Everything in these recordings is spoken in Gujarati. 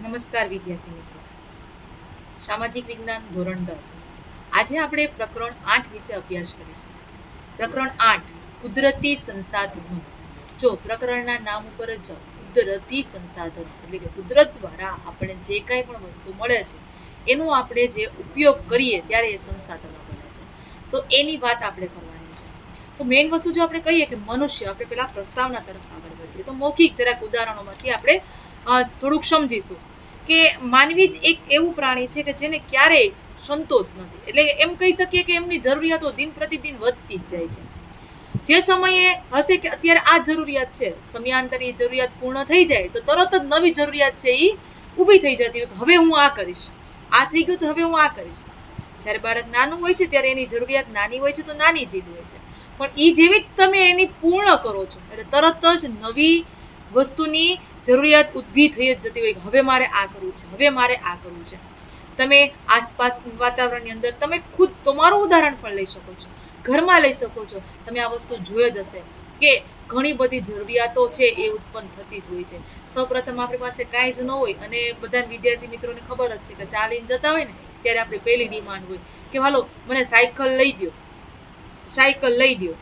નમસ્કાર વિદ્યાર્થી મિત્રો, સામાજિક વિજ્ઞાન ધોરણ 10. આજે આપણે પ્રકરણ 8 વિશે અભ્યાસ કરીશું. પ્રકરણ 8 કુદરતી સંસાધનો. જો પ્રકરણના નામ ઉપર જ જાઓ, કુદરતી સંસાધનો એટલે કે કુદરત દ્વારા આપણને જે કાંઈ પણ વસ્તુ મળે છે એનો આપણે જે ઉપયોગ કરીએ ત્યારે એ સંસાધનો બને છે. તો એની વાત આપણે કરવાની છે. તો મેઇન વસ્તુ જો આપણે કહીએ કે મનુષ્ય, આપણે પેલા પ્રસ્તાવના તરફ આગળ વધીએ તો મૌખિક જરાક ઉદાહરણોમાંથી આપણે થોડુંક સમજીશું કે માનવી જ એક એવું પ્રાણી છે કે જેને ક્યારેય સંતોષ નથી. એટલે એમ કહી શકીએ કે એમની જરૂરિયાતો દિન પ્રતિદિન વધતી જ જાય છે. જે સમયે હશે કે અત્યારે આ જરૂરિયાત છે, સમયાંતરે એ જરૂરિયાત પૂર્ણ થઈ જાય તો તરત જ નવી જરૂરિયાત છે એ ઊભી થઈ જતી હોય. હવે હું આ કરીશ, આ થઈ ગયું તો હવે હું આ કરીશ. જ્યારે બાળક નાનું હોય છે ત્યારે એની જરૂરિયાત નાની હોય છે તો નાની જીદ હોય છે, પણ એ જેવી તમે એની પૂર્ણ કરો છો એટલે તરત જ નવી વસ્તુની જરૂરિયાત ઊભી થઈ જ જતી હોય. હવે મારે આ કરવું છે, હવે મારે આ કરવું છે. તમે આસપાસ વાતાવરણની અંદર તમે ખુદ તમારું ઉદાહરણ પણ લઈ શકો છો, ઘરમાં લઈ શકો છો. તમે આ વસ્તુ જોઈ જ હશે કે ઘણી બધી જરૂરિયાતો છે એ ઉત્પન્ન થતી જ હોય છે. સૌપ્રથમ આપણી પાસે કાંઈ જ ન હોય અને બધા વિદ્યાર્થી મિત્રોને ખબર જ છે કે ચાલીને જતા હોય ને ત્યારે આપણી પહેલી ડિમાન્ડ હોય કે હાલો મને સાયકલ લઈ દો, સાયકલ લઈ દો.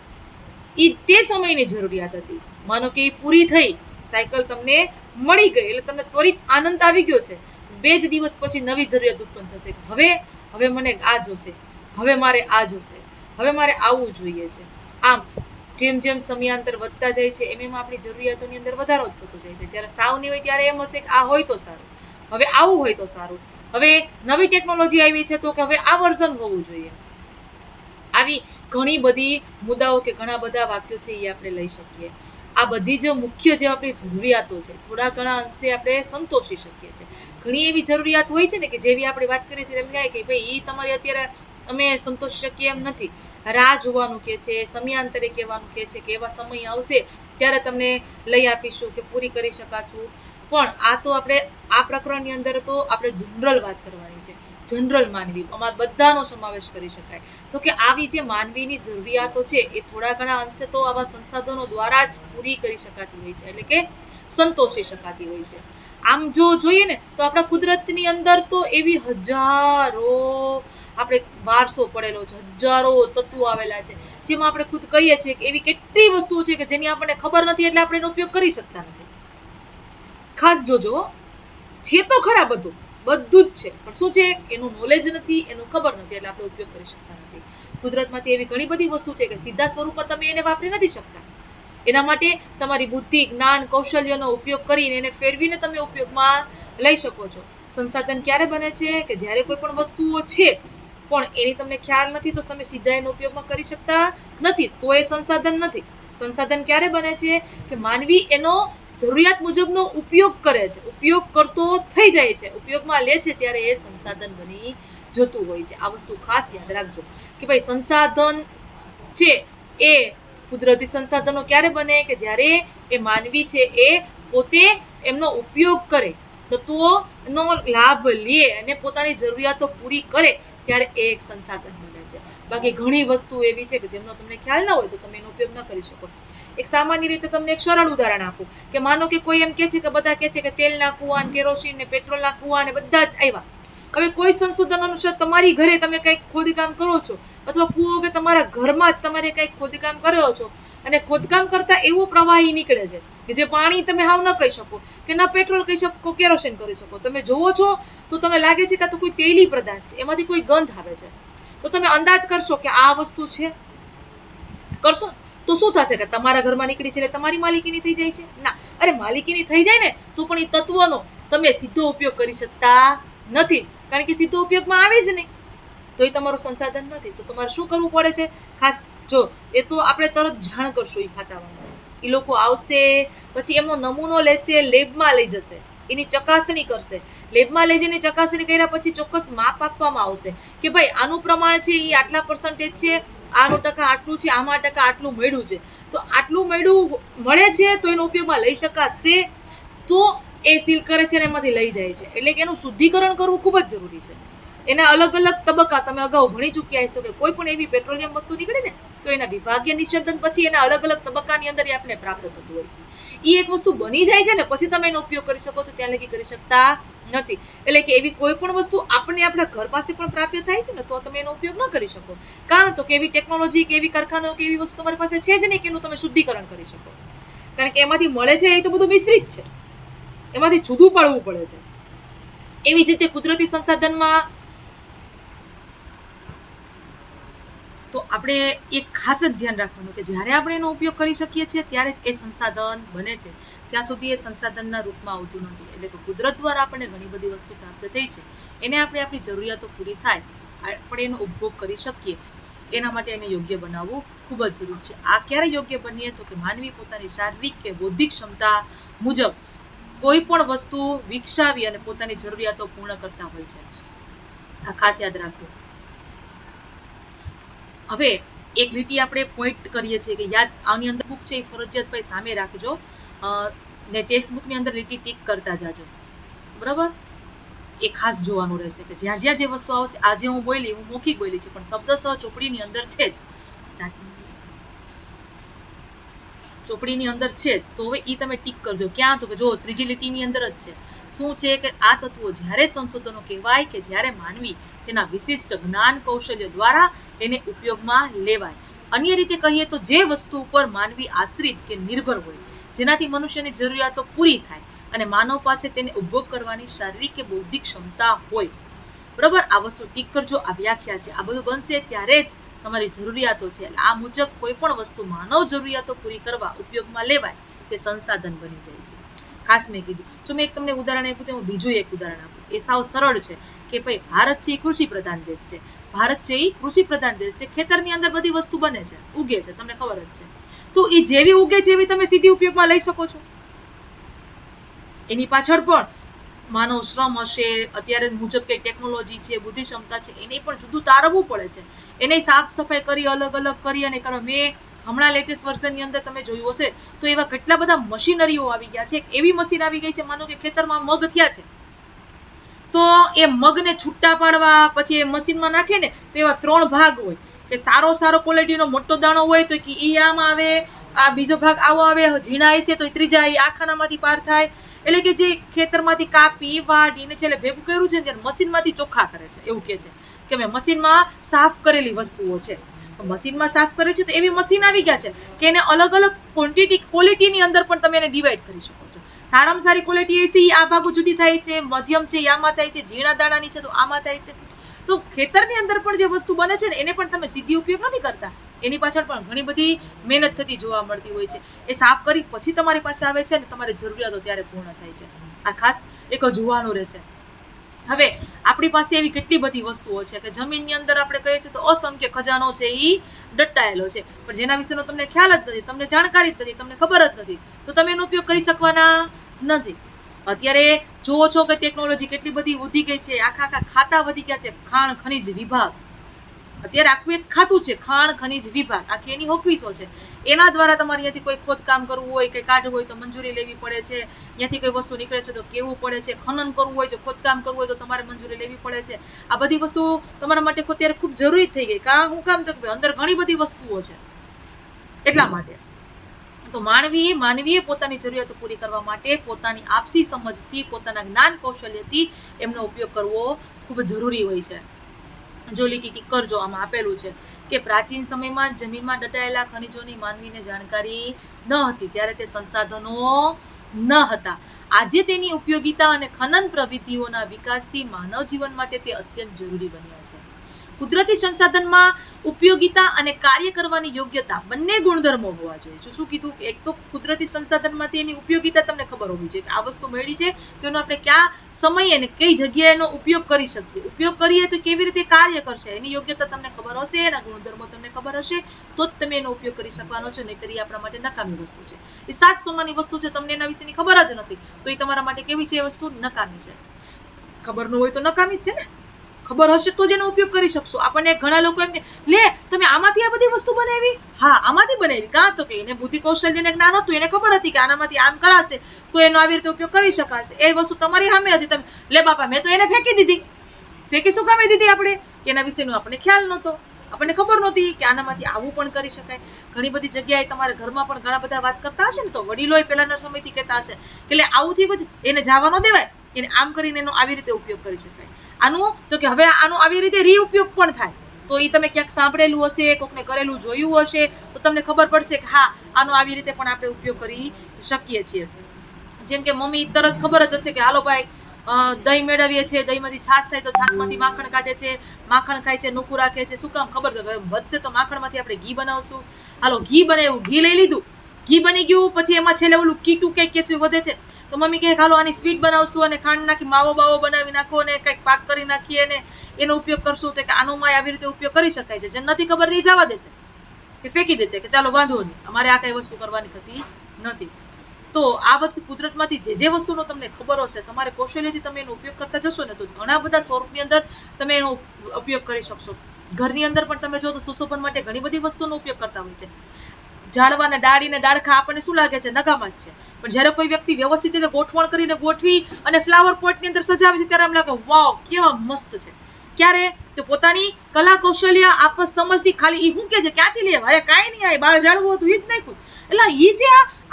એ તે સમયની જરૂરિયાત હતી. માનો કે એ પૂરી થઈ, સાયકલ તમને મળી ગઈ એટલે તમને ત્વરિત આનંદ આવી ગયો છે. 2 જ દિવસ પછી નવી જરૂરિયાત ઉત્પન્ન થશે. હવે મને આ જોશે, હવે મારે આ જોશે, હવે મારે આવવું જોઈએ છે. આમ જેમ જેમ સમયાંતર વધતા જાય છે એમ આપણી જરૂરિયાતોની અંદર વધારો થતો જાય છે. જ્યારે સાવની હોય ત્યારે એમ હશે કે આ હોય તો સારું, હવે આવું હોય તો સારું, હવે નવી ટેકનોલોજી આવી છે તો કે હવે આ વર્ઝન હોવું જોઈએ. આવી ઘણી બધી મુદ્દાઓ કે ઘણા બધા વાક્યો છે એ આપણે લઈ શકીએ. આ બધી જ મુખ્ય જે આપણી જરૂરિયાતો છે થોડા ઘણા અંશે આપણે સંતોષી શકીએ છીએ. ઘણી એવી જરૂરિયાત હોય છે ને કે જેવી આપણે વાત કરીએ છીએ એમ કહે કે ભાઈ એ તમારી અત્યારે અમે સંતોષી શકીએ એમ નથી, રાહ જોવાનું કે છે, સમયાંતરે કહેવાનું કે છે કે એવા સમય આવશે ત્યારે તમને લઈ આપીશું કે પૂરી કરી શકાશું. પણ આ તો આપણે આ પ્રકરણની અંદર તો આપણે જનરલ વાત કરવાની છે. જનરલ માનવી, આમાં બધાનો સમાવેશ કરી શકાય. તો કે આવી જે માનવીની જરૂરિયાતો છે એ થોડા ઘણા અંશે તો આવા સંસાધનો દ્વારા જ પૂરી કરી શકાતી હોય છે, એટલે કે સંતોષી શકાતી હોય છે. આમ જો જોઈએ ને તો આપણા કુદરતની અંદર તો એવી હજારો આપણે વારસો પડેલો છે, હજારો તત્વો આવેલા છે જેમાં આપણે ખુદ કહીએ છીએ કે એવી કેટલી વસ્તુઓ છે કે જેની આપણને ખબર નથી એટલે આપણે એનો ઉપયોગ કરી શકતા નથી. ખાસ જોજો, છે તો ખરા બધું જ છે, પણ શું છે એનું નોલેજ નથી, એનું ખબર નથી એટલે આપણે ઉપયોગ કરી શકતા નથી. કુદરતમાંથી એવી ઘણી બધી વસ્તુ છે કે સીધા સ્વરૂપે તમે એને વાપરી નથી શકતા. એના માટે તમારી બુદ્ધિ, જ્ઞાન, કૌશલ્યનો ઉપયોગ કરીને એને ફેરવીને તમે ઉપયોગમાં લઈ શકો છો. સંસાધન ક્યારે બને છે કે જ્યારે કોઈ પણ વસ્તુઓ છે પણ એની તમને ખ્યાલ નથી તો તમે સીધા એનો ઉપયોગમાં કરી શકતા નથી, તો એ સંસાધન નથી. સંસાધન ક્યારે બને છે કે માનવી એનો જરૂરિયાત મુજબનો ઉપયોગ કરે છે, ઉપયોગ કરતો થઈ જાય છે, ઉપયોગમાં લે છે ત્યારે એ સંસાધન બની જતું હોય છે. આ વસ્તુ ખાસ યાદ રાખજો કે ભાઈ સંસાધન છે એ કુદરતી સંસાધનો ક્યારે બને કે જ્યારે એ માનવી છે એ પોતે એમનો ઉપયોગ કરે, તત્વોનો લાભ લે અને પોતાની જરૂરિયાતો પૂરી કરે ત્યારે એ એક સંસાધન બને છે. બાકી ઘણી વસ્તુ એવી છે કે જેમનો તમને ખ્યાલ ના હોય તો તમે એનો ઉપયોગ ન કરી શકો. એક સામાન્ય રીતે તમને એક સરળ ઉદાહરણ આપું કે માનો કે કોઈ એમ કે છે કે બધા કે છે કે તેલના કુવા, કેરોસીન ને પેટ્રોલના કુવા ને બધા જ આવ્યા. હવે કોઈ સંશોધન અનુસાર તમારી ઘરે તમે કંઈક ખોદકામ કરો છો અથવા કુવો કે તમારા ઘરમાં જ તમારે કંઈક ખોદકામ કરો છો અને ખોદકામ કરતા એવું પ્રવાહી નીકળે છે કે જે પાણી તમે હાવ ન કહી શકો કે ન પેટ્રોલ કહી શકો, કેરોસીન કરી શકો. તમે જોવો છો તો તમને લાગે છે કે આ તો કોઈ તેલી પદાર્થ છે, એમાંથી કોઈ ગંધ આવે છે. તો તમે અંદાજ કરશો કે આ વસ્તુ છે, કરશો તો શું થશે કે તમારા ઘરમાં નીકળી છે એટલે તમારી માલિકીની થઈ જાય છે? ના, અરે માલિકીની થઈ જાય ને તો પણ એ તત્વનો તમે સીધો ઉપયોગ કરી શકતા નથી, કારણ કે સીધો ઉપયોગમાં આવે જ નહીં તો એ તમારું સંસાધન નથી. તો તમારે શું કરવું પડે છે? ખાસ જો એ તો આપણે તરત જાણ કરશું એ ખાતામાં, એ લોકો આવશે પછી એમનો નમૂનો લેશે, લેબમાં લઈ જશે, એની ચકાસણી કરશે. લેબમાં લઈ જઈને ચકાસણી કર્યા પછી ચોક્કસ માપ આપવામાં આવશે કે ભાઈ આનું પ્રમાણ છે એ આટલા પર્સન્ટેજ છે, આનું ટકા આટલું છે, આમાં ટકા આટલું મળ્યું છે. તો આટલું મળે છે તો એનો ઉપયોગમાં લઈ શકાશે, તો એ સીલ કરે છે અને એમાંથી લઈ જાય છે. એટલે કે એનું શુદ્ધિકરણ કરવું ખૂબ જ જરૂરી છે. એના અલગ અલગ તબક્કા તમે અગાઉ ભણી ચૂક્યા હશો કે કોઈ પણ એવી પેટ્રોલિયમ વસ્તુ નીકળે ને તો એના વિભાગીય નિષેધન પછી એના અલગ અલગ તબક્કાની અંદર આપણે પ્રાપ્ત થતું હોય છે. એ એક વસ્તુ બની જાય છે ને પછી તમે એનો ઉપયોગ કરી શકો છો, ત્યાં લગી કરી શકતા નથી. એટલે કે એવી કોઈ પણ વસ્તુ આપણને આપણા ઘર પાસે પણ પ્રાપ્ત થાય છે ને તો તમે એનો ઉપયોગ ન કરી શકો. કારણ તો કે એવી ટેકનોલોજી કે એવી કારખાનાઓ કે એવી વસ્તુ તમારી પાસે છે જ નહીં કે એનું તમે શુદ્ધિકરણ કરી શકો. કારણ કે એમાંથી મળે છે એ તો બધું મિશ્રિત છે, એમાંથી જુદું પાડવું પડે છે. એવી જ રીતે કુદરતી સંસાધનમાં તો આપણે એક ખાસ જ ધ્યાન રાખવાનું કે જ્યારે આપણે એનો ઉપયોગ કરી શકીએ છીએ ત્યારે એ સંસાધન બને છે, ત્યાં સુધી એ સંસાધનના રૂપમાં આવતું નથી. એટલે કે કુદરત દ્વારા આપણને ઘણી બધી વસ્તુ પ્રાપ્ત થઈ છે, એને આપણે આપણી જરૂરિયાતો પૂરી થાય આપણે એનો ઉપભોગ કરી શકીએ, એના માટે એને યોગ્ય બનાવવું ખૂબ જ જરૂરી છે. આ ક્યારે યોગ્ય બનીએ તો કે માનવી પોતાની શારીરિક કે બૌદ્ધિક ક્ષમતા મુજબ કોઈ પણ વસ્તુ વિકસાવી અને પોતાની જરૂરિયાતો પૂર્ણ કરતા હોય છે. આ ખાસ યાદ રાખવું. હવે એક લીટી આપણે પોઈન્ટ કરીએ છીએ કે યાદ આની અંદર બુક છે એ ફરજિયાત ભાઈ સામે રાખજો ને ટેક્સ્ટ બુકની અંદર લીટી ટીક કરતા જાજો, બરાબર? એ ખાસ જોવાનું રહેશે કે જ્યાં જ્યાં જે વસ્તુ આવશે, આજે હું મૌખિક બોલી છે પણ શબ્દસહ ચોપડીની અંદર છે જ, ચોપડીની અંદર છે જ. તો હવે એ તમે ટીક કરજો. ક્યાં? તો કે જો ત્રીજી લીટીની અંદર જ છે. શું છે કે આ તત્વો જ્યારે સંશોધનો કહેવાય કે જ્યારે માનવી તેના વિશિષ્ટ જ્ઞાન કૌશલ્ય દ્વારા એને ઉપયોગમાં લેવાય. અન્ય રીતે કહીએ તો જે વસ્તુ ઉપર માનવી આશ્રિત કે નિર્ભર હોય, જેનાથી મનુષ્યની જરૂરિયાતો પૂરી થાય અને માનવ પાસે તેને ઉપભોગ કરવાની શારીરિક કે બૌદ્ધિક ક્ષમતા હોય. બરાબર? આ વસ્તુ ટીક કરજો. આ વ્યાખ્યા છે. આ બધું બનશે ત્યારે જ તમારી જરૂરિયાતો છે. આ મુજબ કોઈ પણ વસ્તુ માનવ જરૂરિયાતો પૂરી કરવા ઉપયોગમાં લેવાય તે સંસાધન બની જાય છે. ખાસ મેં કીધું. જો મેં તમને ઉદાહરણ આપ્યું તેમાં બીજું એક ઉદાહરણ આપું. એ સાવ સરળ છે કે ભાઈ ભારત છે એ કૃષિ પ્રધાન દેશ છે. ભારત છે એ કૃષિ પ્રધાન દેશ છે. ખેતરની અંદર બધી વસ્તુ બને છે, ઉગે છે, તમને ખબર જ છે. તો એ જેવી ઉગે છે એવી તમે સીધી ઉપયોગમાં લઈ શકો છો. એની પાછળ પણ માનવ શ્રમ હશે, અત્યારે મુજબ કઈ ટેકનોલોજી છે, બુદ્ધિ ક્ષમતા છે, એને પણ જુદું તારવવું પડે છે. એને સાફ સફાઈ કરી અલગ અલગ કરી અને કરો. મેં હમણાં લેટેસ્ટ વર્ઝનની અંદર તમે જોયું હશે તો એવા કેટલા બધા મશીનરીઓ આવી ગયા છે. એવી મશીન આવી ગઈ છે, માનો કે ખેતરમાં મગ થયા છે તો એ મગને છૂટા પાડવા પછી એ મશીનમાં નાખે ને તો એવા 3 ભાગ હોય કે સારો ક્વોલિટીનો મોટો દાણો હોય તો કે ઈ આમ આવે, આ બીજો ભાગ આવો આવે, ઝીણા હશે તો ત્રીજા આ ખાનામાંથી પાર થાય. એટલે કે જે ખેતરમાંથી કાપી વાડીને છેલ્લે ભેગું કર્યું છે ને મશીનમાંથી ચોખ્ખા કરે છે. એવું કે છે કે મેં મશીનમાં સાફ કરેલી વસ્તુઓ છે. મશીનમાં સાફ કરે છે તો એવી મશીન આવી ગયા છે કે એને અલગ અલગ ક્વોલિટીની અંદર પણ તમે એને ડિવાઈડ કરી શકો છો. સારામાં સારી ક્વોલિટી એ આ ભાગો જુદી થાય છે, મધ્યમ છે આમાં થાય છે, ઝીણા દાણાની છે તો આમાં થાય છે. તો ખેતરની અંદર પણ જે વસ્તુ બને છે ને એને પણ તમે સીધી ઉપયોગ નથી કરતા, એની પાછળ પણ ઘણી બધી મહેનત થતી જોવા મળતી હોય છે. એ સાફ કરી પછી તમારી પાસે આવે છે ને તમારી જરૂરિયાતો ત્યારે પૂર્ણ થાય છે. આ ખાસ એક જોવાનું રહેશે. હવે આપણી પાસે એવી કેટલી બધી વસ્તુઓ છે કે જમીનની અંદર આપણે કહીએ છીએ તો અસંખ્ય ખજાનો છે એ દટાયેલો છે, પણ જેના વિશેનો તમને ખ્યાલ જ નથી, તમને જાણકારી જ નથી, તમને ખબર જ નથી, તો તમે એનો ઉપયોગ કરી શકવાના નથી. અત્યારે જોવો છો કે ટેકનોલોજી કેટલી બધી વધી ગઈ છે. આખા ખાતા વધી ગયા છે. ખાણ ખનીજ વિભાગ અત્યારે આખું એક ખાતું છે, ખાણ ખનીજ વિભાગ. આખી એની ઓફિસો છે. એના દ્વારા તમારે અહીંયાથી કોઈ ખોદકામ કરવું હોય કે કાઢવું હોય તો મંજૂરી લેવી પડે છે. અહીંયાથી કોઈ વસ્તુ નીકળે છે તો કેવું પડે છે. ખનન કરવું હોય છે, ખોદકામ કરવું હોય તો તમારે મંજૂરી લેવી પડે છે. આ બધી વસ્તુ તમારા માટે અત્યારે ખૂબ જરૂરી થઈ ગઈ. હું કામ તો અંદર ઘણી બધી વસ્તુઓ છે એટલા માટે. તો માનવીએ પોતાની જરૂરિયાતો પૂરી કરવા માટે પોતાની આપસી સમજથી, પોતાના જ્ઞાન કૌશલ્યથી એમનો ઉપયોગ કરવો ખૂબ જરૂરી હોય છે. જો લીટી ટીક કરજો. આમાં આપેલું છે કે પ્રાચીન સમયમાં જમીનમાં દટાયેલા ખનિજોની માનવીને જાણકારી ન હતી, ત્યારે તે સંસાધનો ન હતા. આજે તેની ઉપયોગિતા અને ખનન પ્રવૃત્તિઓના વિકાસથી માનવ જીવન માટે તે અત્યંત જરૂરી બન્યા છે. કુદરતી સંસાધનમાં ઉપયોગિતા અને કાર્ય કરવાની યોગ્યતા બંને ગુણધર્મો હોવા જોઈએ. શું કીધું? એક તો કુદરતી સંસાધનમાંથી એની ઉપયોગિતા તમને ખબર હોવી જોઈએ કે આ વસ્તુ મળી છે તો એનો આપણે ક્યાં સમયે અને કઈ જગ્યાએ એનો ઉપયોગ કરી શકીએ, ઉપયોગ કરીએ તો કેવી રીતે કાર્ય કરશે એની યોગ્યતા તમને ખબર હશે, એના ગુણધર્મો તમને ખબર હશે તો જ તમે એનો ઉપયોગ કરી શકવાનો છો. નહીંતર એ આપણા માટે નકામી વસ્તુ છે. એ 7 સોનાની વસ્તુ છે, તમને એના વિશેની ખબર જ નથી તો એ તમારા માટે કેવી છે? એ વસ્તુ નકામી છે. ખબર ન હોય તો નકામી જ છે ને. ખબર હશે તો જ એનો ઉપયોગ કરી શકશો. આપણને ઘણા લોકો એમ કે લે તમે આમાંથી આ બધી વસ્તુ બનાવી? હા, આમાંથી બનાવી. કાં તો કે એને બુદ્ધિ કૌશલ્ય ને જ્ઞાન હતું, એને ખબર હતી કે આનામાંથી આમ કરાશે તો એનો આવી રીતે ઉપયોગ કરી શકાશે. એ વસ્તુ તમારી સામે હતી, તમે લે બાપા મેં તો એને ફેંકી દીધી. ફેંકી શું કામે દીધી આપણે? કે એના વિશેનો આપણને ખ્યાલ નહોતો, આપણને ખબર નહોતી કે આનામાંથી આવું પણ કરી શકાય. ઘણી બધી જગ્યાએ તમારા ઘરમાં પણ ઘણા બધા વાત કરતા હશે ને, તો વડીલોએ પહેલાના સમયથી કહેતા હશે કે એટલે આવું થઈ ગયું છે, એને જવા ન દેવાય, એને આમ કરીને એનો આવી રીતે ઉપયોગ કરી શકાય. આનું તો કે હવે આનો આવી રીતે રીઉપયોગ પણ થાય. તો એ તમે ક્યાંક સાંભળેલું હશે, કોકને કરેલું જોયું હશે, તો તમને ખબર પડશે કે હા, આનો આવી રીતે પણ આપણે ઉપયોગ કરી શકીએ છીએ. જેમ કે મમ્મી તરત ખબર જ હશે કે હાલો ભાઈ દહીં મેળવીએ છીએ, દહીંમાંથી છાશ થાય તો છાશમાંથી માખણ કાઢે છે, માખણ ખાય છે, નોખું રાખે છે. શું કામ? ખબર તો વધશે તો માખણમાંથી આપણે ઘી બનાવશું. હાલો ઘી બનાવ્યું, ઘી લઈ લીધું, ઘી બની ગયું, પછી એમાં છેલ્લે ઓલું કીટું કંઈક કે છે વધે છે, તો મમ્મી કહે હાલો આની સ્વીટ બનાવશું અને ખાંડ નાખી માવો બાવો બનાવી નાખો અને કંઈક પાક કરી નાખીએ અને એનો ઉપયોગ કરશું. તો કે આનો માં આવી રીતે ઉપયોગ કરી શકાય છે. જે નથી ખબર એ જવા દેશે કે ફેંકી દેશે કે ચાલો વાંધો નહીં, અમારે આ કઈ વસ્તુ કરવાની થતી નથી. તો આ વસ્તુ કુદરતમાંથી જે વસ્તુનો તમને ખબર હશે, તમારે કૌશલ્યથી તમે એનો ઉપયોગ કરતા જશો ને, તો ઘણા બધા સ્વરૂપની અંદર તમે એનો ઉપયોગ કરી શકશો. ઘરની અંદર પણ તમે જો તો સુશોભન માટે ઘણી બધી વસ્તુનો ઉપયોગ કરતા હોય છે. ઝાડવાને ડાળીને ડાળખા આપણને શું લાગે છે? નકામા જ છે. પણ જ્યારે કોઈ વ્યક્તિ વ્યવસ્થિત રીતે ગોઠવણ કરીને ગોઠવી અને ફ્લાવર પોટની અંદર સજાવે છે, ત્યારે એમ લાગે વાવ કેવા મસ્ત છે. ક્યારે? તો પોતાની કલા કૌશલ્ય આપસ સમજથી ખાલી ઈ શું કે છે ક્યાંથી લે, અરે કાંઈ નહીં, આ બહાર ઝાડવું હતું ઈ જ નાખ્યું, એટલે ઈ જે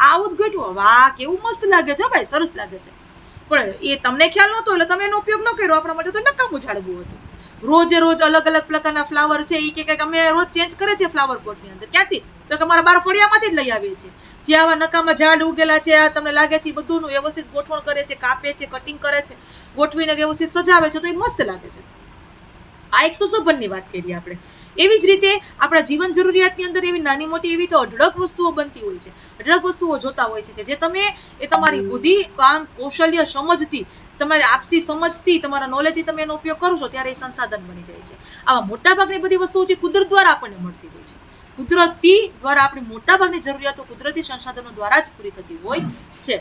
આવું જ ગોઠવું, વાહ કેવું મસ્ત લાગે છે ભાઈ, સરસ લાગે છે. પણ એ તમને ખ્યાલ નહોતો એટલે તમે એનો ઉપયોગ ન કર્યો. આપણા માટે તો નકામું ઝાડવું હતું. રોજે રોજ અલગ અલગ પ્રકારના ફ્લાવર છે, એ કે અમે રોજ ચેન્જ કરે છે ફ્લાવર પોટની અંદર. ક્યાંથી? તો કે અમારા બાર ફળિયામાંથી જ લઈ આવીએ છીએ. જે આવા નકામા ઝાડ ઉગેલા છે, આ તમને લાગે છે, બધુંનું વ્યવસ્થિત ગોઠવણ કરે છે, કાપે છે, કટિંગ કરે છે, ગોઠવીને વ્યવસ્થિત સજાવે છે, તો એ મસ્ત લાગે છે. આ એક સુશોભનની વાત કરી આપણે. એવી જ રીતે આપણા જીવન જરૂરિયાતની અંદર એવી નાની મોટી એવી તો અઢળક વસ્તુઓ બનતી હોય છે, અઢળક વસ્તુઓ જોતા હોય છે કે જે તમે એ તમારી બુદ્ધિ, કામ, કૌશલ્ય, સમજથી, તમારી આપસી સમજથી, તમારા નોલેજથી તમે એનો ઉપયોગ કરો છો ત્યારે એ સંસાધન બની જાય છે. આવા મોટાભાગની બધી વસ્તુઓ છે કુદરત દ્વારા આપણને મળતી હોય છે. કુદરતી દ્વારા આપણી મોટાભાગની જરૂરિયાતો કુદરતી સંસાધનો દ્વારા જ પૂરી થતી હોય છે.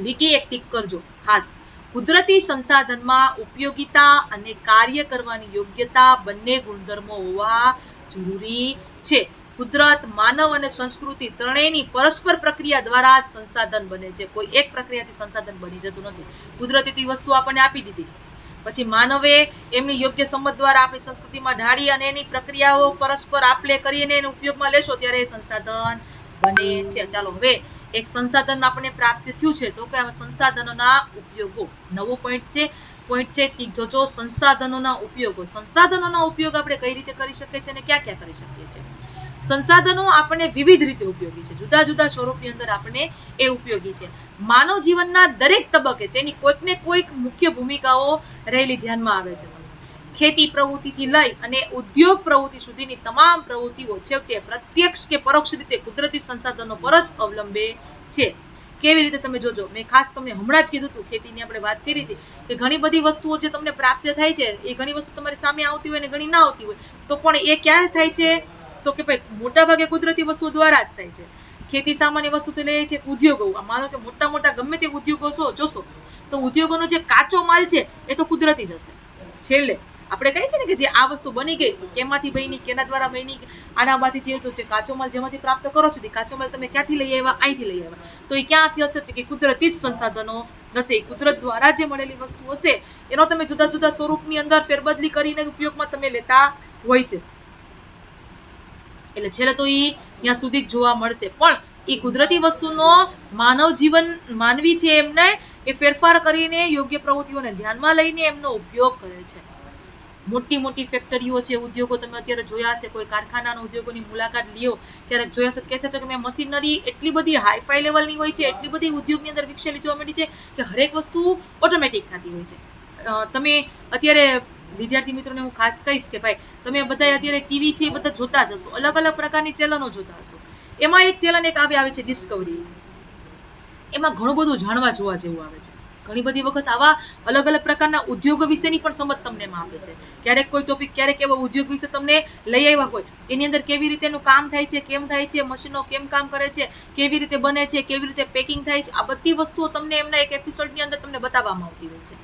લીટી એક ટીક કરજો ખાસ. કુદરતી સંસાધનમાં ઉપયોગિતા અને કાર્ય કરવાની યોગ્યતા બંને ગુણધર્મો હોવા જરૂરી છે. કુદરત, માનવ અને સંસ્કૃતિ ત્રણેયની પરસ્પર પ્રક્રિયા દ્વારા જ સંસાધન બને છે. કોઈ એક પ્રક્રિયાથી સંસાધન બની જતું નથી. કુદરતી વસ્તુ આપણને આપી દીધી, પછી માનવે એમની યોગ્ય સમજ દ્વારા આપણી સંસ્કૃતિમાં ઢાળી અને એની પ્રક્રિયાઓ પરસ્પર આપલે કરીને એને ઉપયોગમાં લેશો ત્યારે એ સંસાધન બને છે. ચાલો હવે એક સંસાધન આપણને પ્રાપ્ત થયું છે, તો કે સંસાધનોના ઉપયોગો. નવો પોઈન્ટ છે કે જોજો સંસાધનોના ઉપયોગો. સંસાધનોના ઉપયોગ આપણે કઈ રીતે કરી શકીએ છીએ અને ક્યાં ક્યાં કરી શકીએ છીએ. સંસાધનો આપણને વિવિધ રીતે ઉપયોગી છે, જુદા જુદા સ્વરૂપની અંદર આપણને એ ઉપયોગી છે. માનવ જીવનના દરેક તબક્કે તેની કોઈક ને કોઈક મુખ્ય ભૂમિકાઓ રહેલી ધ્યાનમાં આવે છે. ખેતી પ્રવૃત્તિથી લઈ અને ઉદ્યોગ પ્રવૃત્તિ સુધીની તમામ પ્રવૃત્તિઓ છેવટે પ્રત્યક્ષ કે પરોક્ષ રીતે કુદરતી સંસાધનો પર જ અવલંબે છે. કેવી રીતે? તમે જોજો, મેં ખાસ તમને હમણાં જ કીધું હતું, ખેતીની આપણે વાત કરી હતી કે ઘણી બધી વસ્તુઓ જે તમને પ્રાપ્ત થાય છે, એ ઘણી વસ્તુ તમારી સામે આવતી હોય ને ઘણી ના આવતી હોય, તો પણ એ ક્યાં થાય છે? તો કે ભાઈ મોટા ભાગે કુદરતી વસ્તુઓ દ્વારા જ થાય છે. ખેતી સામાન્ય વસ્તુથી લઈએ છીએ, ઉદ્યોગો, માનો કે મોટા મોટા ગમે તે ઉદ્યોગો જોશો તો ઉદ્યોગોનો જે કાચો માલ છે એ તો કુદરતી જ હશે. છેલ્લે આપણે કહીએ છીએ ને કે જે આ વસ્તુ બની ગઈ, કેમાંથી બની, કેના દ્વારા બની, આનામાંથી જે કાચો માલ જેમાંથી પ્રાપ્ત કરો છો, કાચો માલ તમે ક્યાંથી લઈ આવ્યા? અહીંથી લઈ આવ્યા. તો એ ક્યાંથી હશે? કે કુદરતી જ સંસાધનો હશે. કુદરત દ્વારા જે મળેલી વસ્તુ હશે એનો તમે જુદા જુદા સ્વરૂપની અંદર ફેરબદલી કરીને ઉપયોગમાં તમે લેતા હોય છે. એટલે છેલ્લે તો એ ત્યાં સુધી જ જોવા મળશે. પણ એ કુદરતી વસ્તુનો માનવ જીવન, માનવી છે એમને એ ફેરફાર કરીને યોગ્ય પ્રવૃત્તિઓને ધ્યાનમાં લઈને એમનો ઉપયોગ કરે છે. મોટી મોટી ફેક્ટરીઓ છે, ઉદ્યોગો તમે અત્યારે જોયા હશે, કોઈ કારખાનાના ઉદ્યોગોની મુલાકાત લ્યો ત્યારે જોયા હશે, કહેશે તો કે મેં મશીનરી એટલી બધી હાઈફાઈ લેવલની હોય છે, એટલી બધી ઉદ્યોગની અંદર વિકસેલી જોવા મળી છે કે હરેક વસ્તુ ઓટોમેટિક થતી હોય છે. તમે અત્યારે વિદ્યાર્થી મિત્રોને હું ખાસ કહીશ કે ભાઈ તમે બધા અત્યારે ટીવી છે એ બધા જોતા જ હશો, અલગ અલગ પ્રકારની ચેનલો જોતા હશો. એમાં એક ચેનલ એક આવે છે ડિસ્કવરી. એમાં ઘણું બધું જાણવા જોવા જેવું આવે છે. ઘણી બધી વખત આવા અલગ અલગ પ્રકારના ઉદ્યોગો વિશેની પણ સમજ તમને એમાં આપે છે. ક્યારેક કોઈ ટોપિક, ક્યારેક એવો ઉદ્યોગ વિશે તમને લઈ આવ્યા હોય, એની અંદર કેવી રીતે એનું કામ થાય છે, કેમ થાય છે, મશીનો કેમ કામ કરે છે, કેવી રીતે બને છે, કેવી રીતે પેકિંગ થાય છે, આ બધી વસ્તુઓ તમને એમના એક એપિસોડની અંદર તમને બતાવવામાં આવતી હોય છે.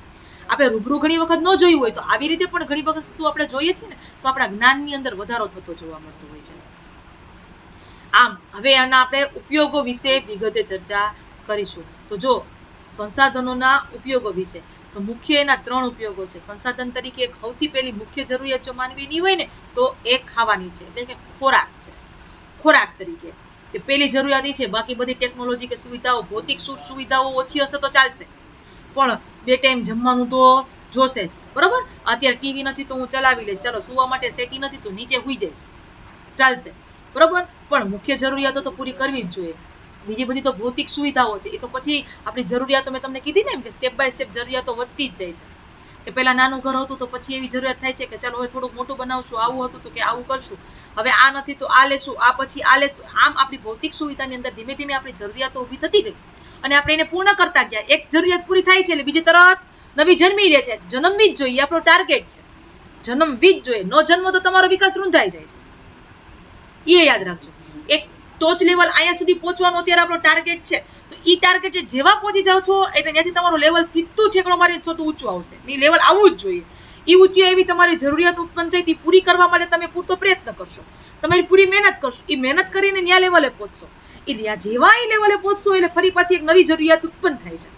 આપણે રૂબરૂ ઘણી વખત ન જોયું હોય તો આવી રીતે પણ ઘણી વસ્તુ આપણે જોઈએ છીએ ને, તો આપણા જ્ઞાનની અંદર વધારો થતો જોવા મળતો હોય છે. આમ હવે આના આપણે ઉપયોગો વિશે વિગતે ચર્ચા કરીશું. તો જો સંસાધનોના ઉપયોગો વિશે, તો મુખ્ય એના 3 ઉપયોગો છે. સંસાધન તરીકે એક સૌથી પહેલી મુખ્ય જરૂરિયાત જો માનવીની હોય ને તો એ ખાવાની છે, એટલે કે ખોરાક છે. ખોરાક તરીકે તે પહેલી જરૂરિયાત છે. બાકી બધી ટેકનોલોજી કે સુવિધાઓ, ભૌતિક સુવિધાઓ ઓછી હશે તો ચાલશે, પણ 2 ટાઈમ જમવાનું તો જોશે જ. બરોબર, અત્યારે ટીવી નથી તો હું ચલાવી લઈશ, ચાલો સુવા માટે સેટી નથી તો નીચે હુઈ જઈશ, ચાલશે. બરોબર, પણ મુખ્ય જરૂરિયાતો તો પૂરી કરવી જ જોઈએ. બીજી બધી તો ભૌતિક સુવિધાઓ છે, એ તો પછી આપણી જરૂરિયાતો મેં તમને કીધી ને એમ કે સ્ટેપ બાય સ્ટેપ જરૂરિયાતો વધતી જ જાય છે. કે પહેલા નાનું ઘર હતું તો પછી એવી જરૂરિયાત થાય છે કે ચાલો હવે થોડુંક મોટું બનાવશું, આવું હતું તો કે આવું કરશું, હવે આ નથી તો આ લેશું, આ પછી આ લેશું. આમ આપણી ભૌતિક સુવિધાની અંદર ધીમે ધીમે આપણી જરૂરિયાતો ઊભી થતી ગઈ અને આપણે એને પૂર્ણ કરતા ગયા. એક જરૂરિયાત પૂરી થાય છે એટલે બીજી તરત નવી જન્મી લે છે. જન્મવી જ જોઈએ, આપણો ટાર્ગેટ છે, જન્મવી જ જોઈએ. નો જન્મ તો તમારો વિકાસ રૂંધાઈ જાય છે, એ યાદ રાખજો. એક ટોચ લેવલ અહીંયા સુધી પહોંચવાનો અત્યારે આપણો ટાર્ગેટ છે, તો ઈ ટાર્ગેટ જેવા પહોંચી જાવ છો એટલે ત્યાંથી તમારું લેવલ સીધું ઠેકડો મારી થોડું ઊંચું આવશે. એ લેવલ આવવું જ જોઈએ. એ ઊંચી એવી તમારી જરૂરિયાત ઉત્પન્ન થઈ હતી, પૂરી કરવા માટે તમે પૂરતો પ્રયત્ન કરશો, તમારી પૂરી મહેનત કરશો, એ મહેનત કરીને ન્યા લેવલે પહોંચશો. જેવા એ લેવલે પહોંચશો એટલે ફરી પાછી એક નવી જરૂરિયાત ઉત્પન્ન થાય છે,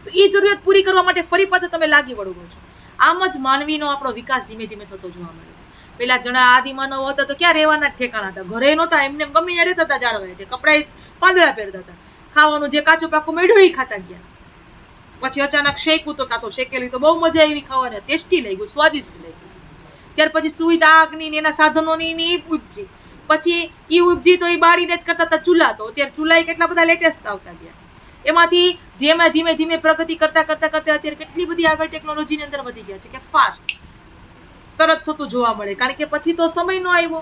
તો એ જરૂરિયાત પૂરી કરવા માટે ફરી પાછા તમે લાગી વળવો છો. આમ જ માનવીનો આપણો વિકાસ ધીમે ધીમે થતો જોવા મળે. પેલા જણા આદિમાનવો હતા તો ક્યાં રહેવાના ઠેકાણા હતા, ઘરે નહોતા, એમને ગમે ત્યાં રહેતા હતા, જાળવાય કપડા પાંદડા પહેરતા હતા, ખાવાનું જે કાચું પાકું મેળ્યું એ ખાતા ગયા. પછી અચાનક શેકવું તો કાતો શેકેલી તો બહુ મજા આવી ખાવાની, ટેસ્ટી લાગ્યું, સ્વાદિષ્ટ લાગ્યું. ત્યાર પછી સુવિધા આગની એના સાધનોની ઉપજી, પછી ઈ ઉપજી તો એ બાળીને જ કરતા હતા ચૂલા. તો અત્યારે ચૂલા કેટલા બધા લેટેસ્ટ આવતા ગયા. એમાંથી ધીમે ધીમે ધીમે પ્રગતિ કરતા કરતા કરતા અત્યારે કેટલી બધી આગળ ટેકનોલોજીની અંદર વધી ગયા છે કે ફાસ્ટ તરત થતું જોવા મળે, કારણ કે પછી તો સમય નો આવ્યો.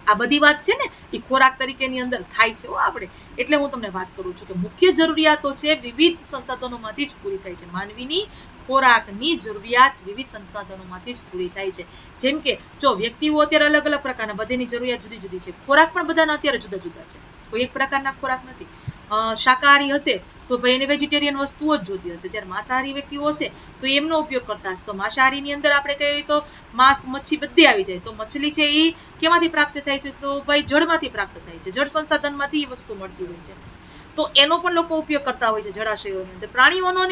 આ બધી વાત છે ને એ ખોરાક તરીકેની અંદર થાય છે આપણે. એટલે હું તમને વાત કરું છું કે મુખ્ય જરૂરિયાતો છે વિવિધ સંસાધનોમાંથી જ પૂરી થાય છે. માનવીની ખોરાકની જરૂરિયાત વિવિધ સંસાધનોમાંથી જ પૂરી થાય છે. જેમ કે જો વ્યક્તિઓ અત્યારે અલગ અલગ પ્રકારના, બધાની જરૂરિયાત જુદી જુદી છે. ખોરાક પણ બધાના અત્યારે જુદા જુદા છે, કોઈ એક પ્રકારના ખોરાક નથી. શાકાહારી હશે તો ભાઈ એને વેજીટેરિયન વસ્તુઓ જ જોતી હશે, જ્યારે માંસાહારી વ્યક્તિઓ હશે તો એમનો ઉપયોગ કરતા હશે. તો માંસાહારીની અંદર આપણે કહીએ તો માંસ, મચ્છી બધી આવી જાય. તો મછલી છે એ કેમાંથી પ્રાપ્ત થાય છે? તો ભાઈ જળમાંથી પ્રાપ્ત થાય છે, જળ સંસાધનમાંથી એ વસ્તુ મળતી હોય છે. તો એનો પણ લોકો ઉપયોગ કરતા હોય છે જળાશયોની અંદર. પ્રાણીઓનો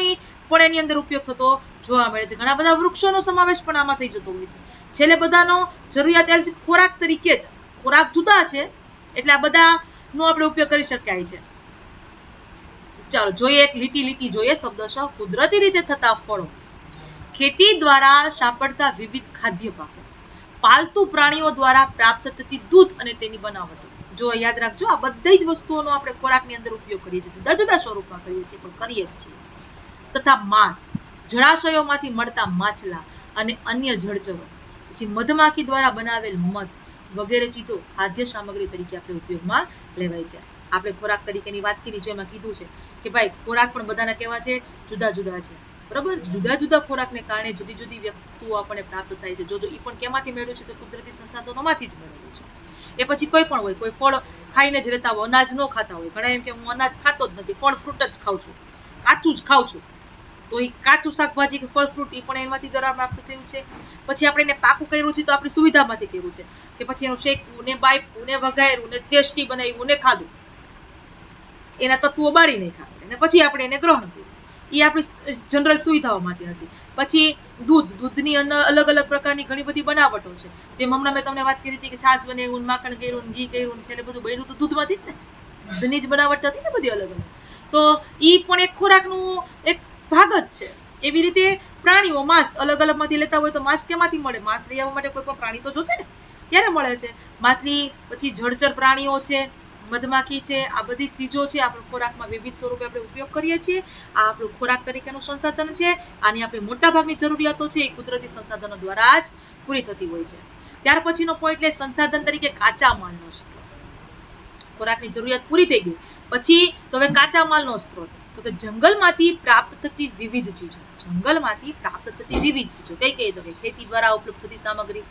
પણ એની અંદર ઉપયોગ થતો જોવા મળે છે. ઘણા બધા વૃક્ષોનો સમાવેશ પણ આમાં થઈ જતો હોય છે. છેલ્લે બધાનો જરૂરિયાત ખોરાક તરીકે જ, ખોરાક જુદા છે એટલે આ બધાનો આપણે ઉપયોગ કરી શકાય છે. ચાલો જોઈએ, એક લીટી જોઈએ શબ્દશઃ. કુદરતી રીતે થતા ફળો, ખેતી દ્વારા સાંપડતા વિવિધ ખાદ્ય પાકો, પાલતુ પ્રાણીઓ દ્વારા પ્રાપ્ત થતી દૂધ અને તેની બનાવટો. જો યાદ રાખજો, આ બધી જ વસ્તુઓનો આપણે ખોરાકની અંદર ઉપયોગ કરીએ છીએ, જુદા જુદા સ્વરૂપમાં કરીએ છીએ પણ કરીએ જ છીએ. તથા માંસ, જળાશયોમાંથી મળતા માછલા અને અન્ય જળચરો, પછી મધમાખી દ્વારા બનાવેલ મધ વગેરે ચીજો ખાદ્ય સામગ્રી તરીકે આપણે ઉપયોગમાં લેવાય છે. આપણે ખોરાક તરીકેની વાત કરી, જેમાં કીધું છે કે ભાઈ ખોરાક પણ બધાના કેવા છે, જુદા જુદા છે. બરાબર, જુદા જુદા ખોરાકને કારણે જુદી જુદી વસ્તુઓ આપણને પ્રાપ્ત થાય છે. જોજો એ પણ કેમાંથી મેળવ્યું છે? તો કુદરતી સંસાધનોમાંથી જ મેળવ્યું છે. એ પછી કોઈ પણ હોય, કોઈ ફળ ખાઈને જ રહેતા હોય, અનાજ ન ખાતા હોય. ઘણા એમ કે હું અનાજ ખાતો જ નથી, ફળ ફ્રૂટ જ ખાઉં છું, કાચું જ ખાઉં છું. તો એ કાચું શાકભાજી કે ફળ ફ્રૂટ એ પણ એમાંથી દ્વારા પ્રાપ્ત થયું છે. પછી આપણે એને પાકું કર્યું છે તો આપણી સુવિધામાંથી કર્યું છે કે પછી એનું શેકવું ને, બાફવું ને, વઘાર્યું ને, ટેસ્ટી બનાવ્યું ને ખાધું, એના તત્વો બાળી નાખ્યા અને પછી આપણે એને ગ્રહણ કર્યું. એ આપણી જનરલ સુવિધાઓ માટે હતી. પછી દૂધની અલગ અલગ પ્રકારની ઘણી બધી બનાવટો છે. જેમ હમણાં મેં તમને વાત કરી હતી કે છાશ બનાવ્યું, માખણ કર્યું, ઘી કર્યું, છેલ્લે બધું બન્યું તો દૂધમાંથી જ ને, દૂધની જ બનાવટ હતી ને બધી અલગ અલગ. તો એ પણ એક ખોરાકનું એક ભાગ જ છે. એવી રીતે પ્રાણીઓ માંસ અલગ અલગ માંથી લેતા હોય તો માંસ કેમાંથી મળે? માંસ લઈ આવવા માટે કોઈ પણ પ્રાણી તો જોશે ને, ક્યારે મળે છે? માછલી, પછી જળચર પ્રાણીઓ છે, મધમાખી છે, આ બધી ચીજો છે. આપણે ખોરાકમાં વિવિધ સ્વરૂપે આપણે ઉપયોગ કરીએ છીએ. આ આપણું ખોરાક તરીકેનું સંસાધન છે. આની આપણી મોટાભાગની જરૂરિયાતો છે એ કુદરતી સંસાધનો દ્વારા જ પૂરી થતી હોય છે. ત્યાર પછીનો પોઈન્ટ લે સંસાધન તરીકે કાચા માલનો સ્ત્રોત. ખોરાકની જરૂરિયાત પૂરી થઈ ગઈ પછી તો હવે કાચા માલનો સ્ત્રોત, તો કે જંગલમાંથી પ્રાપ્ત થતી વિવિધ ચીજો. જંગલમાંથી પ્રાપ્ત થતી વિવિધ ચીજો કઈ કઈ? તો કે ખેતી દ્વારા ઉપલબ્ધ થતી સામગ્રી.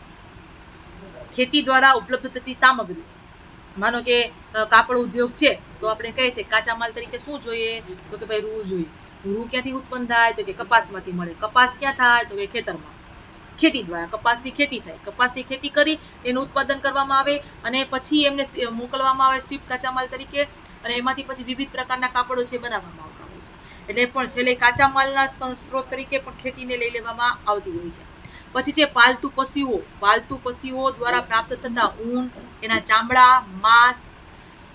ખેતી દ્વારા ઉપલબ્ધ થતી સામગ્રી, માનો કે કાપડ ઉદ્યોગ છે તો આપણે કહીએ છીએ કાચા માલ તરીકે શું જોઈએ? તો કે ભાઈ રૂ જોઈએ. રૂ ક્યાંથી ઉત્પન્ન થાય? તો કે કપાસમાંથી મળે. કપાસ ક્યાં થાય? તો કે ખેતરમાં, ખેતી દ્વારા કપાસની ખેતી થાય. કપાસની ખેતી કરી એનું ઉત્પાદન કરવામાં આવે અને પછી એમને મોકલવામાં આવે સ્વીફ્ટ કાચા માલ તરીકે, અને એમાંથી પછી વિવિધ પ્રકારના કાપડો છે બનાવવામાં આવતા હોય હોય છે. એટલે પણ છેલ્લે કાચા માલના સ્ત્રોત તરીકે પણ ખેતીને લઈ લેવામાં આવતી હોય છે. પછી છે પાલતુ પશુઓ દ્વારા પ્રાપ્ત થતા ઊન, એના ચામડા, માંસ,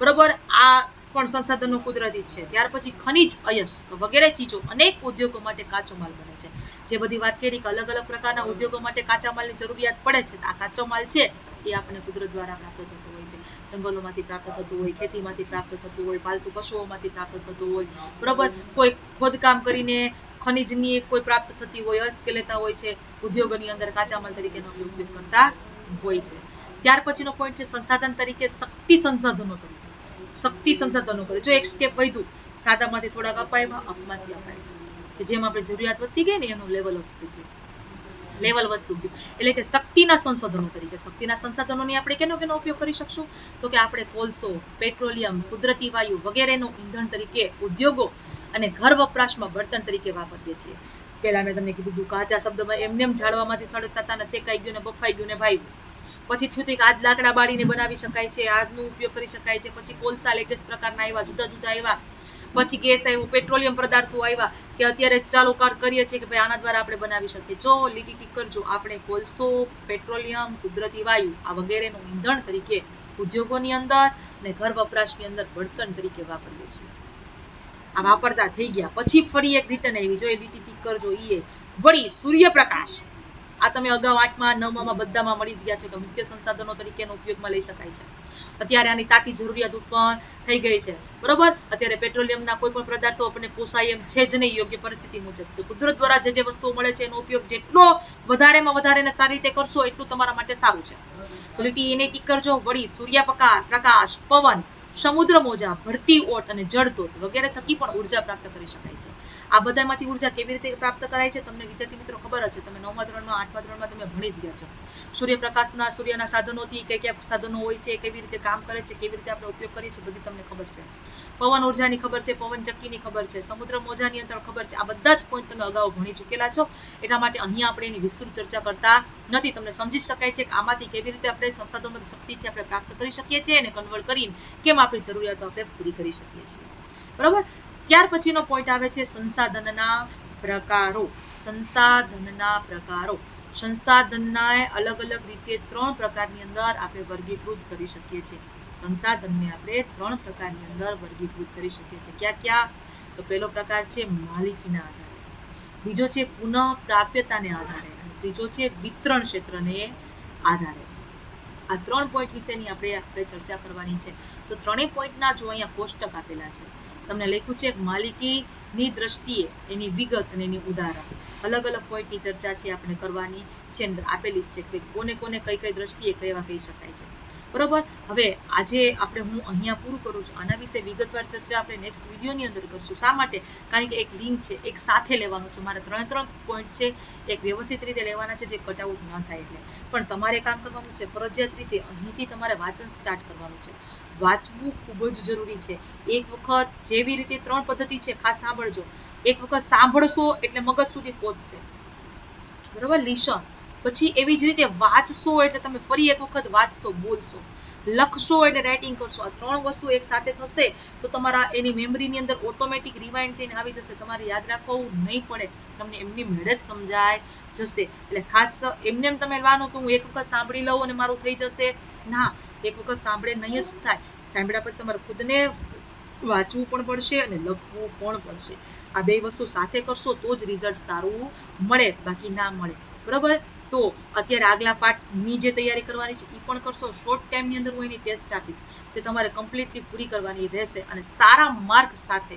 બરોબર, આ પણ સંસાધનો કુદરતી છે. ત્યાર પછી ખનિજ, અયસ્ક વગેરે ચીજો અનેક ઉદ્યોગો માટે કાચો માલ બને છે. જે બધી વાત કરી કે અલગ અલગ પ્રકારના ઉદ્યોગો માટે કાચા માલની જરૂરિયાત પડે છે. આ કાચો માલ છે એ આપણને કુદરત દ્વારા પ્રાપ્ત થતો હોય છે. જંગલોમાંથી પ્રાપ્ત થતું હોય, ખેતીમાંથી પ્રાપ્ત થતું હોય, પાલતુ પશુઓમાંથી પ્રાપ્ત થતું હોય, બરોબર. કોઈ ખોદકામ કરીને ખનિજની કોઈ પ્રાપ્ત થતી હોય, અયસ્ક લેતા હોય છે, ઉદ્યોગોની અંદર કાચા માલ તરીકેનો ઉપયોગ કરતા હોય છે. ત્યાર પછીનો પોઈન્ટ છે સંસાધન તરીકે શક્તિ સંસાધનો કરે. જો એક સ્ટેપ વધ્યું, સાદામાંથી થોડાક અપાવ્યા, અપમાંથી અપાવ્યા, કે જેમ આપણે જરૂરિયાત વધતી ગઈ ને એનું લેવલ વધતું ગયું. એટલે કે શક્તિના સંસાધનો તરીકે. શક્તિના સંસાધનોની આપણે કેનો ઉપયોગ કરી શકશું? તો કે આપણે કોલસો, પેટ્રોલિયમ, કુદરતી વાયુ વગેરેનું ઈંધણ તરીકે ઉદ્યોગો અને ઘર વપરાશમાં બળતણ તરીકે વાપરીએ છીએ. પહેલા મેં તમને કીધું હતું, કાચા શબ્દમાં એમને ઝાડવામાંથી સળગતા હતા ને શેકાઈ ગયું ને બફાઈ ગયું ને ભાઈ. પછી થયું કે આજ લાકડા બાળીને બનાવી શકાય છે, આજનો ઉપયોગ કરી શકાય છે. પછી કોલસા લેટેસ્ટ પ્રકારના આવ્યા, જુદા જુદા આવ્યા. પછી ગેસ આવ્યું, પેટ્રોલિયમ પદાર્થો આવ્યા, કે અત્યારે ચાલુ કરીએ છીએ કે ભાઈ આના દ્વારા આપણે બનાવી શકીએ. જો લીટી કરજો, આપણે કોલસો, પેટ્રોલિયમ, કુદરતી વાયુ આ વગેરેનું ઈંધણ તરીકે ઉદ્યોગોની અંદર અને ઘર વપરાશની અંદર બળતણ તરીકે વાપરીએ છીએ. આ વાપરતા થઈ ગયા. પછી ફરી એક રિટર્ન આવી, જો એ લીટી કરજો. વળી સૂર્યપ્રકાશ, આ તમે અગાઉ 8માં 9માં બધામાં મળી જ ગયા છે કે મુખ્ય સંસાધનો તરીકેનો ઉપયોગમાં લઈ શકાય છે. અત્યારે આની તાતી જરૂરિયાત ઉત્પન્ન થઈ ગઈ છે, બરોબર. અત્યારે પેટ્રોલિયમના કોઈ પણ પદાર્થો આપણને પોસાય એમ છે જ નહીં યોગ્ય પરિસ્થિતિ મુજબ. તો કુદરત દ્વારા જે વસ્તુઓ મળે છે એનો ઉપયોગ જેટલો વધારેમાં વધારે ને સારી રીતે કરશો એટલું તમારા માટે સારું છે. તો લીટી એને ટીક કરજો. વળી સૂર્યપ્રકાશ, પવન, સમુદ્ર મોજા, ભરતી ઓટ અને જળધોધ વગેરે થકી પણ ઉર્જા પ્રાપ્ત કરી શકાય છે. આ બધામાંથી ઉર્જા કેવી રીતે પ્રાપ્ત કરાય છે તમને વિદ્યાર્થી મિત્રો ખબર જ છે. તમે 9મા ધોરણમાં 8મા ધોરણમાં તમે ભણી જ ગયા છો. સૂર્યના સાધનોથી કયા સાધનો હોય છે, કેવી રીતે કામ કરે છે, કેવી રીતે આપણે ઉપયોગ કરીએ છીએ, બધી તમને ખબર છે. પવન ઉર્જાની ખબર છે, પવન ચક્કીની ખબર છે, સમુદ્ર મોજાની અંદર ખબર છે. આ બધા જ પોઈન્ટ તમે અગાઉ ભણી ચૂકેલા છો. એટલા માટે અહીંયા આપણે એની વિસ્તૃત ચર્ચા કરતા નથી. તમને સમજી શકાય છે કે આમાંથી કેવી રીતે આપણે સંસાધનોની શક્તિ છે આપણે પ્રાપ્ત કરી શકીએ છીએ અને કન્વર્ટ કરીને કેમ આપણી જરૂરિયાતો આપણે પૂરી કરી શકીએ છીએ, બરોબર. ત્યાર પછીનો પોઈન્ટ આવે છે સંસાધનના પ્રકારો. સંસાધનના અલગ અલગ રીતે 3 પ્રકારની અંદર આપણે વર્ગીકૃત કરી શકીએ છીએ. સંસાધનને આપણે 3 પ્રકારની અંદર વર્ગીકૃત કરી શકીએ છીએ. ક્યાં? તો પહેલો પ્રકાર છે માલિકીના આધારે, બીજો છે પુનઃ પ્રાપ્યતાને આધારે અને ત્રીજો છે વિતરણ ક્ષેત્રને આધારે. આ 3 પોઈન્ટ વિશેની આપણે ચર્ચા કરવાની છે. તો 3 પોઈન્ટના જો અહીંયા કોષ્ટક આપેલા છે. તમને લખ્યું છે માલિકીની દ્રષ્ટિએ એની વિગત અને એની ઉદાહરણ. અલગ અલગ પોઈન્ટની ચર્ચા છે આપણે કરવાની છે, અંદર આપેલી જ છે કે કોને કઈ દ્રષ્ટિએ કેવા કહી શકાય છે, બરોબર. હવે આજે હું અહીંયા પૂરું કરું છું. આના વિશે વિગતવાર ચર્ચા આપણે નેક્સ્ટ વિડીયોની અંદર કરશું. શા માટે? કારણ કે એક લિંક છે, એક સાથે લેવાનું છે. મારે 3 પોઈન્ટ છે એક વ્યવસ્થિત રીતે લેવાના છે, જે કટ આઉટ ન થાય એટલે. પણ તમારે કામ કરવાનું છે ફરજિયાત રીતે અહીંથી તમારે વાંચન સ્ટાર્ટ કરવાનું છે. વાંચવું ખૂબ જ જરૂરી છે. એક વખત જેવી રીતે 3 પદ્ધતિ છે, ખાસ સાંભળજો. એક વખત સાંભળશો એટલે મગજ સુધી પહોંચશે, બરોબર, લિસન. પછી એવી જ રીતે વાંચશો એટલે તમે ફરી એક વખત વાંચશો, બોલશો, લખશો એટલે રાઇટિંગ કરશો. આ 3 વસ્તુ એક સાથે થશે તો તમારા એની મેમરીની અંદર ઓટોમેટિક રિવાઇન્ડ થઈને આવી જશે. તમારે યાદ રાખવું નહીં પડે, તમને એમની મેળે જ સમજાય જશે. એટલે ખાસ એમને તમે લેવાનું કે હું એક વખત સાંભળી લઉં અને મારું થઈ જશે, ના. એક વખત સાંભળે નહીં જ થાય. સાંભળ્યા પછી તમારે ખુદને વાંચવું પણ પડશે અને લખવું પણ પડશે. આ 2 વસ્તુ સાથે કરશો તો જ રિઝલ્ટ સારું મળે, બાકી ના મળે, બરોબર. તો અત્યારે આગલા પાર્ટની જે તૈયારી કરવાની છે એ પણ કરશો. શોર્ટ ટાઈમની અંદર હું એની ટેસ્ટ આપીશ જે તમારે કમ્પ્લીટલી પૂરી કરવાની રહેશે અને સારા માર્ક સાથે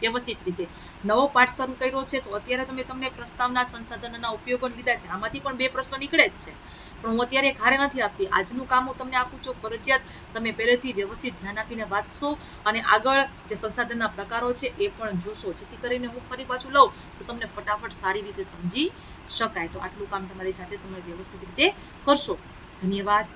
વ્યવસ્થિત રીતે. નવો પાઠ શરૂ કર્યો છે તો અત્યારે તમને પ્રસ્તાવના સંસાધનના ઉપયોગો લીધા છે. આમાંથી પણ 2 પ્રશ્નો નીકળે જ છે, પણ હું અત્યારે હારે નથી આપતી. આજનું કામ હું તમને આપું છું, ફરજિયાત તમે પહેલેથી વ્યવસ્થિત ધ્યાન આપીને વાંચશો અને આગળ જે સંસાધનના પ્રકારો છે એ પણ જોશો, જેથી કરીને હું ફરી પાછું લઉં તો તમને ફટાફટ સારી રીતે સમજી શકાય. તો આટલું કામ તમારી સાથે તમે વ્યવસ્થિત રીતે કરશો. ધન્યવાદ.